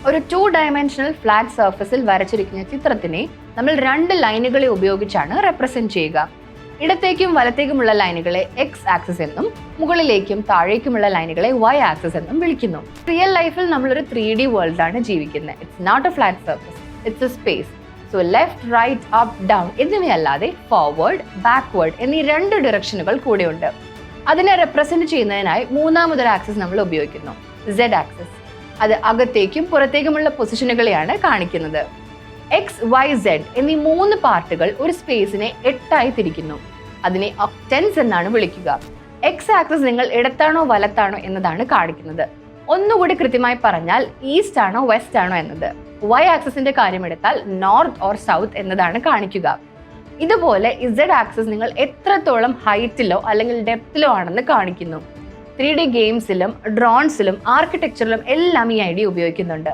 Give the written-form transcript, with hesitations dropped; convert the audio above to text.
ഒരു 2 dimensional flat സർഫസിൽ വരച്ചിരിക്കുന്ന ചിത്രത്തിനെ നമ്മൾ 2 ലൈനുകളെ ഉപയോഗിച്ചാണ് റെപ്രസെന്റ് ചെയ്യുക. ഇടത്തേക്കും വലത്തേക്കുമുള്ള ലൈനുകളെ എക്സ് ആക്സിസ് എന്നും മുകളിലേക്കും താഴേക്കുമുള്ള ലൈനുകളെ വൈ ആക്സിസ് എന്നും വിളിക്കുന്നു. റിയൽ ലൈഫിൽ നമ്മളൊരു 3D വേൾഡിലാണ് ജീവിക്കുന്നത്. It's not a flat surface, it's a space. So left, right, up, down എന്നിവയല്ലാതെ ഫോർവേഡ്, ബാക്ക്വേർഡ് എന്നീ 2 ഡിറക്ഷനുകൾ കൂടെയുണ്ട്. അതിനെ റെപ്രസെന്റ് ചെയ്യുന്നതിനായി മൂന്നാമതൊരു ആക്സിസ് നമ്മൾ ഉപയോഗിക്കുന്നു, സെഡ് ആക്സിസ്. അത് അകത്തേക്കും പുറത്തേക്കുമുള്ള പൊസിഷനുകളെയാണ് കാണിക്കുന്നത്. എക്സ്, വൈ, സെഡ് എന്നീ 3 പാർട്ടുകൾ ഒരു സ്പേസിനെ 8ആയി തിരിക്കുന്നു. അതിനെ ഒക്ടൻസ് എന്നാണ് വിളിക്കുക. എക്സ് ആക്സിസ് നിങ്ങൾ ഇടത്താണോ വലത്താണോ എന്നതാണ് കാണിക്കുന്നത്. ഒന്നുകൂടി കൃത്യമായി പറഞ്ഞാൽ ഈസ്റ്റ് ആണോ വെസ്റ്റ് ആണോ എന്നത്. വൈ ആക്സിസിന്റെ കാര്യമെടുത്താൽ നോർത്ത് ഓർ സൗത്ത് എന്നതാണ് കാണിക്കുക. ഇതുപോലെ ഇസഡ് ആക്സിസ് നിങ്ങൾ എത്രത്തോളം ഹൈറ്റിലോ അല്ലെങ്കിൽ ഡെപ്തിലോ ആണെന്ന് കാണിക്കുന്നു. 3D ഗെയിംസിലും ഡ്രോൺസിലും ആർക്കിടെക്ചറിലും എല്ലാം ഈ ഐഡിയ ഉപയോഗിക്കുന്നുണ്ട്.